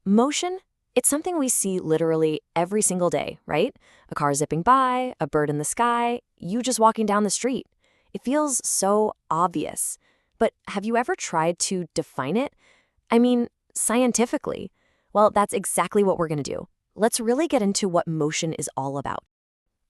Motion, it's something we see literally every single day, right? A car zipping by, a bird in the sky, you just walking down the street. It feels so obvious. But have you ever tried to define it? I mean, scientifically. Well, that's exactly what we're going to do. Let's really get into what motion is all about.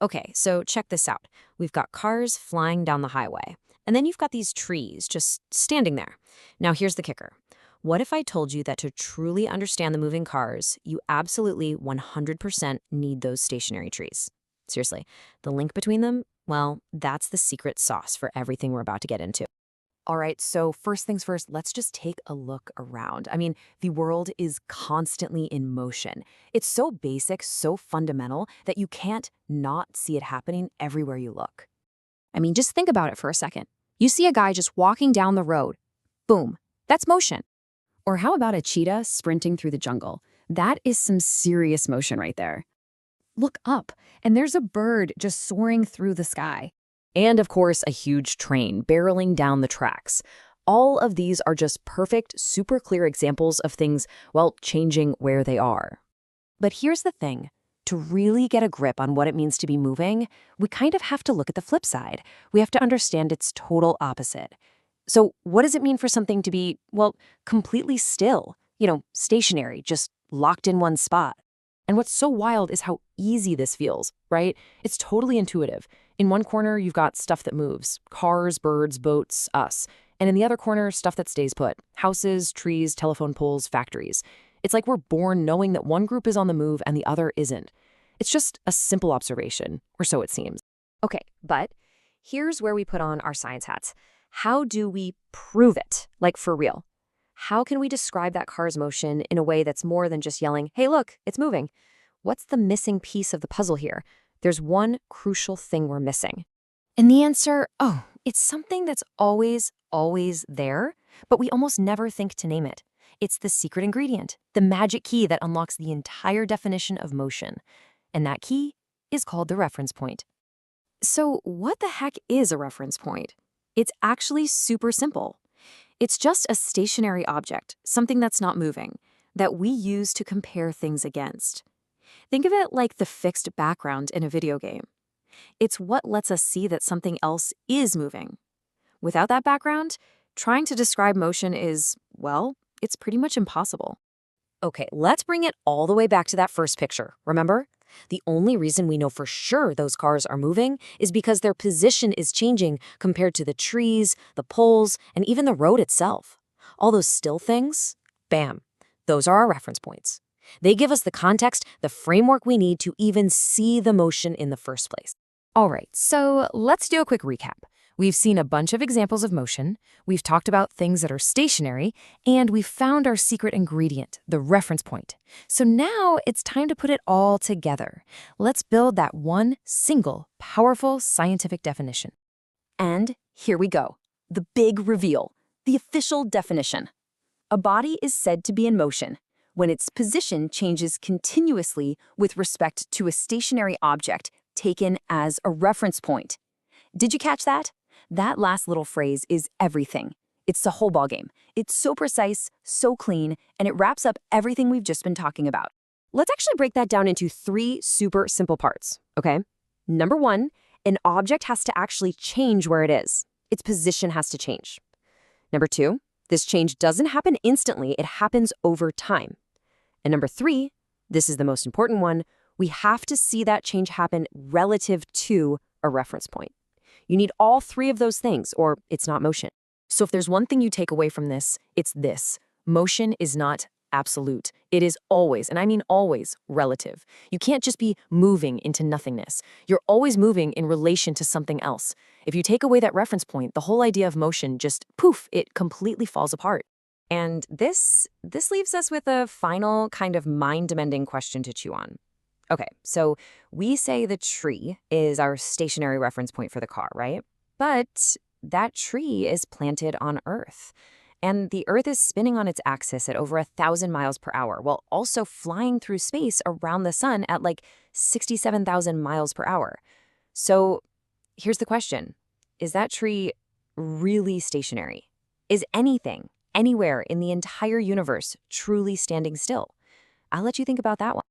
Okay, so check this out. We've got cars flying down the highway, and then you've got these trees just standing there. Now, here's the kicker. What if I told you that to truly understand the moving cars, you absolutely 100% need those stationary trees? Seriously, the link between them, well, that's the secret sauce for everything we're about to get into. All right, so first things first, let's just take a look around. I mean, the world is constantly in motion. It's so basic, so fundamental that you can't not see it happening everywhere you look. I mean, just think about it for a second. You see a guy just walking down the road. Boom, that's motion. Or how about a cheetah sprinting through the jungle? That is some serious motion right there. Look up, and there's a bird just soaring through the sky. And of course, a huge train barreling down the tracks. All of these are just perfect, super clear examples of things, well, changing where they are. But here's the thing. To really get a grip on what it means to be moving, we kind of have to look at the flip side. We have to understand its total opposite. So what does it mean for something to be, well, completely still? Stationary, just locked in one spot. And what's so wild is how easy this feels, right? It's totally intuitive. In one corner, you've got stuff that moves, cars, birds, boats, us. And in the other corner, stuff that stays put, houses, trees, telephone poles, factories. It's like we're born knowing that one group is on the move and the other isn't. It's just a simple observation, or so it seems. Okay, but here's where we put on our science hats. How do we prove it? Like, for real? How can we describe that car's motion in a way that's more than just yelling, hey, look, it's moving? What's the missing piece of the puzzle here? There's one crucial thing we're missing. And the answer, it's something that's always there, but we almost never think to name it. It's the secret ingredient, the magic key that unlocks the entire definition of motion. And that key is called the reference point. So what the heck is a reference point? It's actually super simple. It's just a stationary object, something that's not moving, that we use to compare things against. Think of it like the fixed background in a video game. It's what lets us see that something else is moving. Without that background, trying to describe motion is, well, it's pretty much impossible. Okay, let's bring it all the way back to that first picture, remember? The only reason we know for sure those cars are moving is because their position is changing compared to the trees, the poles, and even the road itself. All those still things, bam, those are our reference points. They give us the context, the framework we need to even see the motion in the first place. All right, so let's do a quick recap. We've seen a bunch of examples of motion, we've talked about things that are stationary, and we've found our secret ingredient, the reference point. So now it's time to put it all together. Let's build that one single, powerful scientific definition. And here we go, the big reveal, the official definition. A body is said to be in motion when its position changes continuously with respect to a stationary object taken as a reference point. Did you catch that? That last little phrase is everything. It's the whole ballgame. It's so precise, so clean, and it wraps up everything we've just been talking about. Let's actually break that down into 3 super simple parts, okay? Number 1, an object has to actually change where it is. Its position has to change. Number 2, this change doesn't happen instantly, it happens over time. And number 3, this is the most important one, we have to see that change happen relative to a reference point. You need all 3 of those things, or it's not motion. So if there's one thing you take away from this, it's this. Motion is not absolute. It is always, and I mean always, relative. You can't just be moving into nothingness. You're always moving in relation to something else. If you take away that reference point, the whole idea of motion just, poof, it completely falls apart. And this leaves us with a final kind of mind-bending question to chew on. Okay, so we say the tree is our stationary reference point for the car, right? But that tree is planted on Earth. And the Earth is spinning on its axis at over 1,000 miles per hour, while also flying through space around the sun at like 67,000 miles per hour. So here's the question. Is that tree really stationary? Is anything, anywhere in the entire universe truly standing still? I'll let you think about that one.